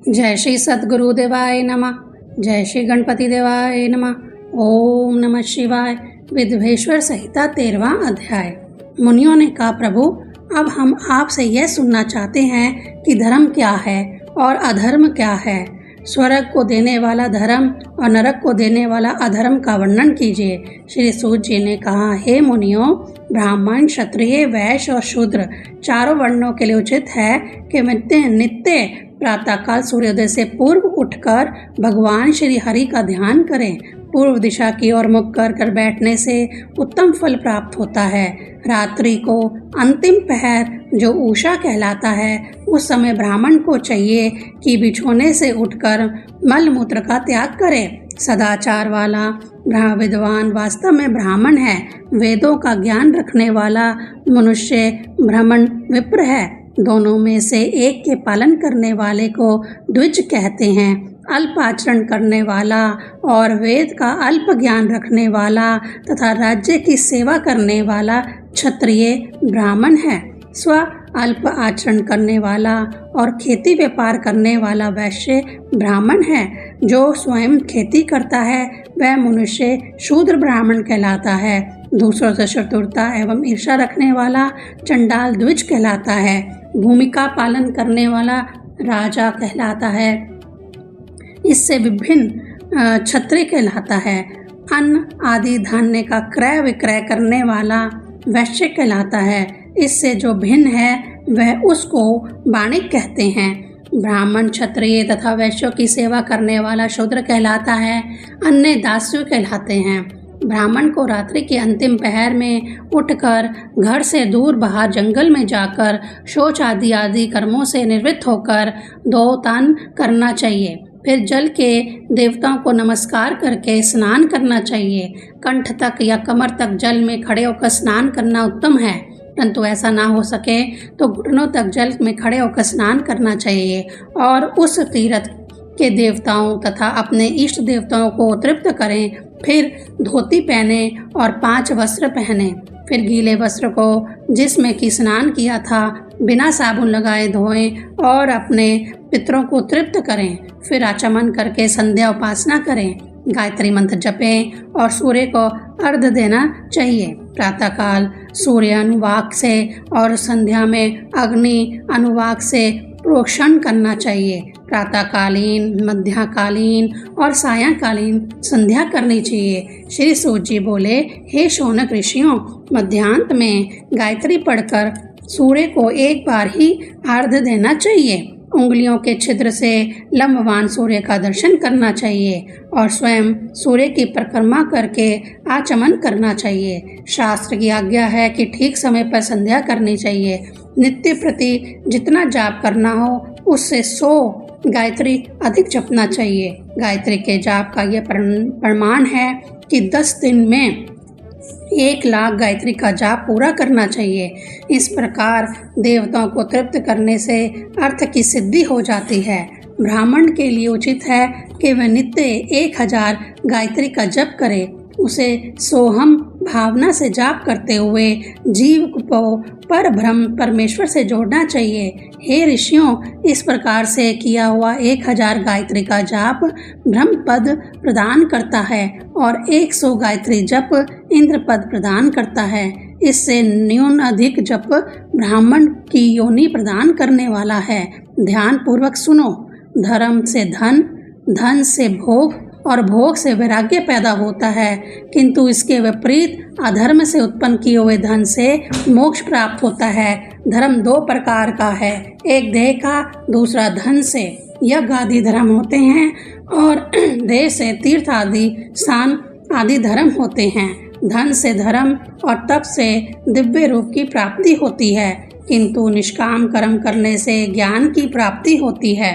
जय श्री सद्गुरुदेवाय नमः। जय श्री गणपति देवाय नमः। ओम नमः शिवाय। विद्वेश्वर संहिता 13वां अध्याय। मुनियों ने कहा, प्रभु अब हम आपसे यह सुनना चाहते हैं कि धर्म क्या है और अधर्म क्या है। स्वर्ग को देने वाला धर्म और नरक को देने वाला अधर्म का वर्णन कीजिए। श्री सूत जी ने कहा, हे मुनियों, ब्राह्मण, क्षत्रिय, वैश्य और शूद्र चारों वर्णों के लिए उचित है कि नित्य प्रातःकाल सूर्योदय से पूर्व उठकर भगवान श्री हरि का ध्यान करें। पूर्व दिशा की ओर मुख कर बैठने से उत्तम फल प्राप्त होता है। रात्रि को अंतिम पहर जो उषा कहलाता है, उस समय ब्राह्मण को चाहिए कि बिछोने से उठकर मल मूत्र का त्याग करे। सदाचार वाला विद्वान वास्तव में ब्राह्मण है। वेदों का ज्ञान रखने वाला मनुष्य ब्राह्मण विप्र है। दोनों में से एक के पालन करने वाले को द्विज कहते हैं। अल्प आचरण करने वाला और वेद का अल्प ज्ञान रखने वाला तथा राज्य की सेवा करने वाला क्षत्रिय ब्राह्मण है। स्व अल्प आचरण करने वाला और खेती व्यापार करने वाला वैश्य ब्राह्मण है। जो स्वयं खेती करता है वह मनुष्य शूद्र ब्राह्मण कहलाता है। दूसरों से शत्रुता एवं ईर्ष्या रखने वाला चंडाल द्विज कहलाता है। भूमि का पालन करने वाला राजा कहलाता है। इससे विभिन्न क्षत्रिय कहलाता है। अन्न आदि धान्य का क्रय विक्रय करने वाला वैश्य कहलाता है। इससे जो भिन्न है वह उसको वाणिक कहते हैं। ब्राह्मण, क्षत्रिय तथा वैश्यों की सेवा करने वाला शूद्र कहलाता है। अन्य दास्यु कहलाते हैं। ब्राह्मण को रात्रि के अंतिम पहर में उठकर घर से दूर बाहर जंगल में जाकर शौच आदि कर्मों से निवृत्त होकर धोतान करना चाहिए। फिर जल के देवताओं को नमस्कार करके स्नान करना चाहिए। कंठ तक या कमर तक जल में खड़े होकर स्नान करना उत्तम है, परंतु ऐसा ना हो सके तो घुटनों तक जल में खड़े होकर स्नान करना चाहिए और उस तीर्थ के देवताओं तथा अपने इष्ट देवताओं को तृप्त करें। फिर धोती पहने और 5 वस्त्र पहने। फिर गीले वस्त्र को जिसमें कि स्नान किया था बिना साबुन लगाए धोएं और अपने पितरों को तृप्त करें। फिर आचमन करके संध्या उपासना करें। गायत्री मंत्र जपें और सूर्य को अर्घ्य देना चाहिए। प्रातःकाल सूर्य अनुवाक से और संध्या में अग्नि अनुवाक से प्रोक्षण करना चाहिए। प्रातःकालीन, मध्याकालीन और सायंकालीन संध्या करनी चाहिए। श्री सूत जी बोले, हे शौनक ऋषियों, मध्यांत में गायत्री पढ़कर सूर्य को एक बार ही अर्घ्य देना चाहिए। उंगलियों के छिद्र से लंबवान सूर्य का दर्शन करना चाहिए और स्वयं सूर्य की परिक्रमा करके आचमन करना चाहिए। शास्त्र की आज्ञा है कि ठीक समय पर संध्या करनी चाहिए। नित्य प्रति जितना जाप करना हो उससे 100 गायत्री अधिक जपना चाहिए। गायत्री के जाप का यह प्रमाण है कि 10 दिन में 1 लाख गायत्री का जाप पूरा करना चाहिए। इस प्रकार देवताओं को तृप्त करने से अर्थ की सिद्धि हो जाती है। ब्राह्मण के लिए उचित है कि वह नित्य 1000 गायत्री का जप करे। उसे सोहम भावना से जाप करते हुए जीव को पर ब्रह्म परमेश्वर से जोड़ना चाहिए। हे ऋषियों, इस प्रकार से किया हुआ 1000 गायत्री का जाप ब्रह्म पद प्रदान करता है और 100 गायत्री जप इंद्र पद प्रदान करता है। इससे न्यून अधिक जप ब्राह्मण की योनि प्रदान करने वाला है। ध्यान पूर्वक सुनो। धर्म से धन, धन से भोग और भोग से वैराग्य पैदा होता है, किंतु इसके विपरीत अधर्म से उत्पन्न किए हुए धन से मोक्ष प्राप्त होता है। धर्म 2 प्रकार का है, एक देह का, दूसरा धन से। यज्ञ आदि धर्म होते हैं और देह से तीर्थ आदि स्थान आदि धर्म होते हैं। धन से धर्म और तप से दिव्य रूप की प्राप्ति होती है, किंतु निष्काम कर्म करने से ज्ञान की प्राप्ति होती है।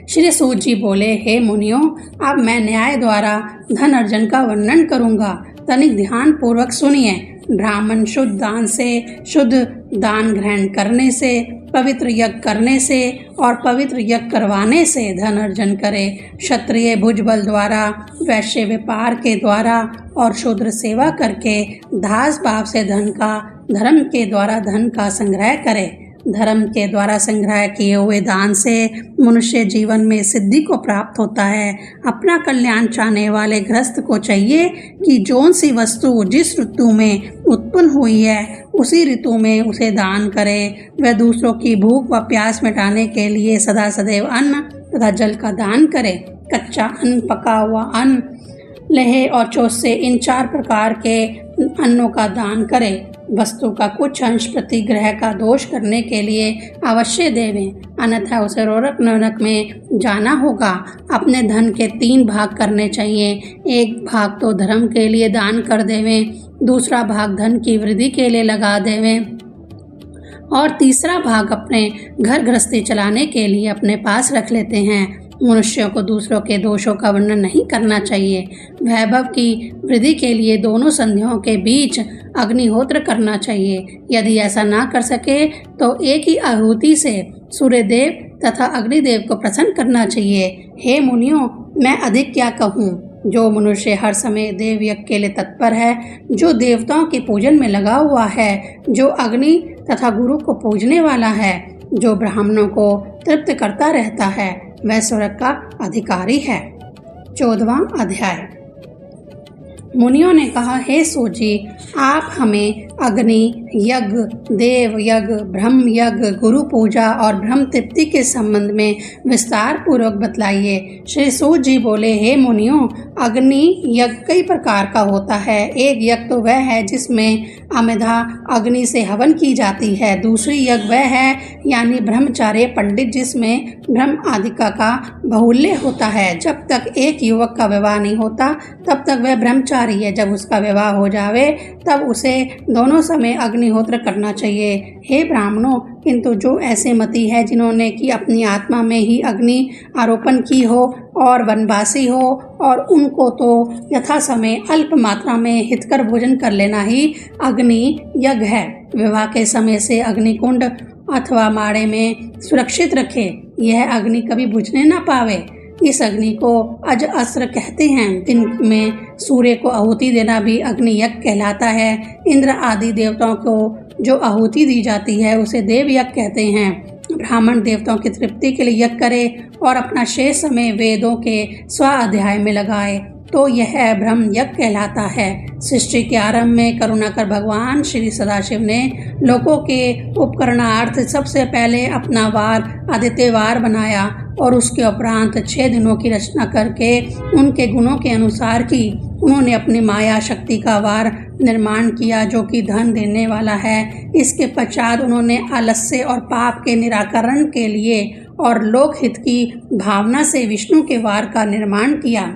श्री सूत जी बोले, हे मुनियों, अब मैं न्याय द्वारा धन अर्जन का वर्णन करूंगा। तनिक ध्यान पूर्वक सुनिए। ब्राह्मण शुद्ध दान से, शुद्ध दान ग्रहण करने से, पवित्र यज्ञ करने से और पवित्र यज्ञ करवाने से धन अर्जन करे। क्षत्रिय भुजबल द्वारा, वैश्य व्यापार के द्वारा और शूद्र सेवा करके दास भाव से धर्म के द्वारा धन का संग्रह करे। धर्म के द्वारा संग्रह किए हुए दान से मनुष्य जीवन में सिद्धि को प्राप्त होता है। अपना कल्याण चाहने वाले गृहस्थ को चाहिए कि जौन सी वस्तु जिस ऋतु में उत्पन्न हुई है उसी ऋतु में उसे दान करे। वह दूसरों की भूख व प्यास मिटाने के लिए सदा सदैव अन्न तथा जल का दान करे। कच्चा अन्न, पका हुआ अन्न, लहे और चौसे, इन 4 प्रकार के अन्नों का दान करे। वस्तु का कुछ अंश प्रतिग्रह का दोष करने के लिए अवश्य देवें, अन्यथा उसे रोरक नरक में जाना होगा। अपने धन के 3 भाग करने चाहिए। एक भाग तो धर्म के लिए दान कर देवें, दूसरा भाग धन की वृद्धि के लिए लगा देवें और तीसरा भाग अपने घर गृहस्थी चलाने के लिए अपने पास रख लेते हैं। मनुष्यों को दूसरों के दोषों का वर्णन नहीं करना चाहिए। वैभव की वृद्धि के लिए दोनों संध्याओं के बीच अग्निहोत्र करना चाहिए। यदि ऐसा ना कर सके तो एक ही आहुति से सूर्यदेव तथा अग्निदेव को प्रसन्न करना चाहिए। हे मुनियों, मैं अधिक क्या कहूँ। जो मनुष्य हर समय देव यज्ञ के लिए तत्पर है, जो देवताओं के पूजन में लगा हुआ है, जो अग्नि तथा गुरु को पूजने वाला है, जो ब्राह्मणों को तृप्त करता रहता है, वह स्वर्ग का अधिकारी है। 14वां अध्याय। मुनियों ने कहा, हे सूत जी, आप हमें अग्नि यज्ञ, देव यज्ञ, ब्रह्म यज्ञ, गुरु पूजा और ब्रह्म तृप्ति के संबंध में विस्तार पूर्वक बतलाइए। श्री सूत जी बोले, हे मुनियों, अग्नि यज्ञ कई प्रकार का होता है। एक यज्ञ तो वह है जिसमें अमेधा अग्नि से हवन की जाती है। दूसरी यज्ञ वह है यानी ब्रह्मचार्य पंडित, जिसमें ब्रह्म आदिका का बहुल्य होता है। जब तक एक युवक का विवाह नहीं होता तब तक वह ब्रह्मचारी है। जब उसका विवाह हो जावे तब उसे दोनों समय अग्निहोत्र करना चाहिए। हे ब्राह्मणों, किंतु जो ऐसे मती है जिन्होंने कि अपनी आत्मा में ही अग्नि आरोपण की हो और वनवासी हो, और उनको तो यथा समय अल्प मात्रा में हितकर भोजन कर लेना ही अग्नि यज्ञ है। विवाह के समय से अग्निकुंड अथवा माड़े में सुरक्षित रखे, यह अग्नि कभी बुझने न पावे। इस अग्नि को अज अस्त्र कहते हैं। दिन में सूर्य को आहुति देना भी अग्नि यज्ञ कहलाता है। इंद्र आदि देवताओं को जो आहुति दी जाती है उसे देव यज्ञ कहते हैं। ब्राह्मण देवताओं की तृप्ति के लिए यज्ञ करे और अपना शेष समय वेदों के स्वाध्याय में लगाए तो यह ब्रह्म यज्ञ कहलाता है। सृष्टि के आरंभ में करुणाकर भगवान श्री सदाशिव ने लोगों के उपकरणार्थ सबसे पहले अपना वार आदित्य वार बनाया और उसके उपरांत 6 दिनों की रचना करके उनके गुणों के अनुसार की उन्होंने अपनी माया शक्ति का वार निर्माण किया, जो कि धन देने वाला है। इसके पश्चात उन्होंने आलस्य और पाप के निराकरण के लिए और लोकहित की भावना से विष्णु के वार का निर्माण किया।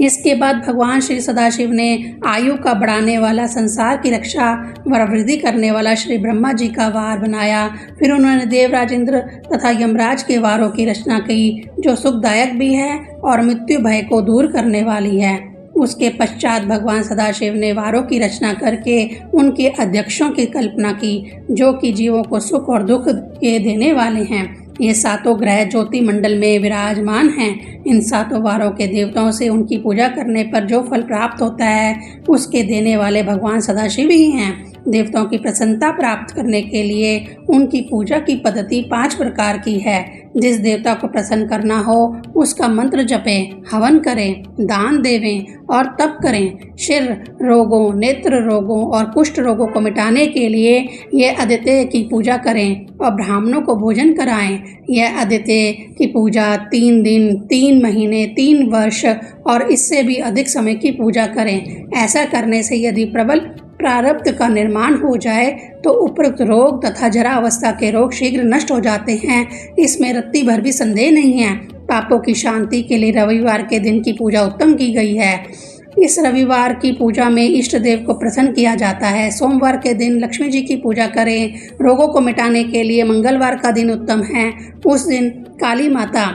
इसके बाद भगवान श्री सदाशिव ने आयु का बढ़ाने वाला, संसार की रक्षा व वृद्धि करने वाला श्री ब्रह्मा जी का वार बनाया। फिर उन्होंने देवराज इंद्र तथा यमराज के वारों की रचना की, जो सुखदायक भी है और मृत्यु भय को दूर करने वाली है। उसके पश्चात भगवान सदाशिव ने वारों की रचना करके उनके अध्यक्षों की कल्पना की, जो कि जीवों को सुख और दुख के देने वाले हैं। ये 7 ग्रह ज्योति मंडल में विराजमान हैं। इन 7 वारों के देवताओं से उनकी पूजा करने पर जो फल प्राप्त होता है उसके देने वाले भगवान सदाशिव ही हैं। देवताओं की प्रसन्नता प्राप्त करने के लिए उनकी पूजा की पद्धति 5 प्रकार की है। जिस देवता को प्रसन्न करना हो उसका मंत्र जपें, हवन करें, दान देवें और तप करें। शिर रोगों, नेत्र रोगों और कुष्ठ रोगों को मिटाने के लिए यह आदित्य की पूजा करें और ब्राह्मणों को भोजन कराएं। यह आदित्य की पूजा 3 दिन, 3 महीने, 3 वर्ष और इससे भी अधिक समय की पूजा करें। ऐसा करने से यदि प्रबल प्रारब्ध का निर्माण हो जाए तो उपरोक्त रोग तथा जरा अवस्था के रोग शीघ्र नष्ट हो जाते हैं। इसमें रत्ती भर भी संदेह नहीं है। पापों की शांति के लिए रविवार के दिन की पूजा उत्तम की गई है। इस रविवार की पूजा में इष्ट देव को प्रसन्न किया जाता है। सोमवार के दिन लक्ष्मी जी की पूजा करें। रोगों को मिटाने के लिए मंगलवार का दिन उत्तम है। उस दिन काली माता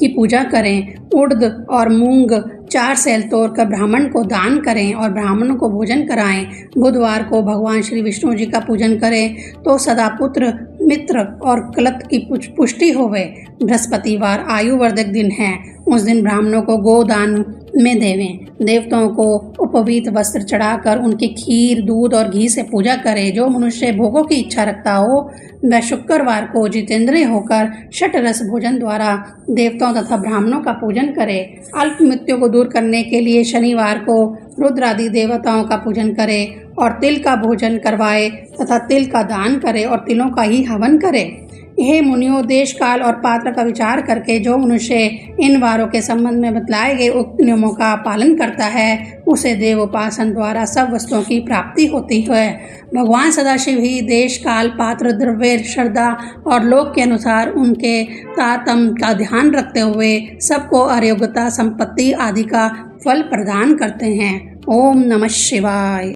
की पूजा करें। उड़द और मूंग 4 सेल तोड़कर ब्राह्मण को दान करें और ब्राह्मणों को भोजन कराएं। बुधवार को भगवान श्री विष्णु जी का पूजन करें तो सदापुत्र मित्र और कलत की पुष्टि होवे। बृहस्पतिवार आयुवर्धक दिन है। उस दिन ब्राह्मणों को गोदान में देवें। देवताओं को उपवीत वस्त्र चढ़ाकर उनकी खीर, दूध और घी से पूजा करे। जो मनुष्य भोगों की इच्छा रखता हो वह शुक्रवार को जितेंद्रिय होकर षट रस भोजन द्वारा देवताओं तथा ब्राह्मणों का पूजन करे। अल्प मृत्यु को दूर करने के लिए शनिवार को रुद्र आदि देवताओं का पूजन करे और तिल का भोजन करवाए तथा तिल का दान करे और तिलों का ही हवन करे। हे मुनियों, देश काल और पात्र का विचार करके जो मनुष्य इन वारों के संबंध में बतलाए गए उक्त नियमों का पालन करता है उसे देव उपासन द्वारा सब वस्तुओं की प्राप्ति होती है। भगवान सदाशिव ही देश काल, पात्र, द्रव्य, श्रद्धा और लोक के अनुसार उनके तारतम्य का ध्यान रखते हुए सबको आरोग्यता, संपत्ति आदि का फल प्रदान करते हैं। ओम नमः शिवाय।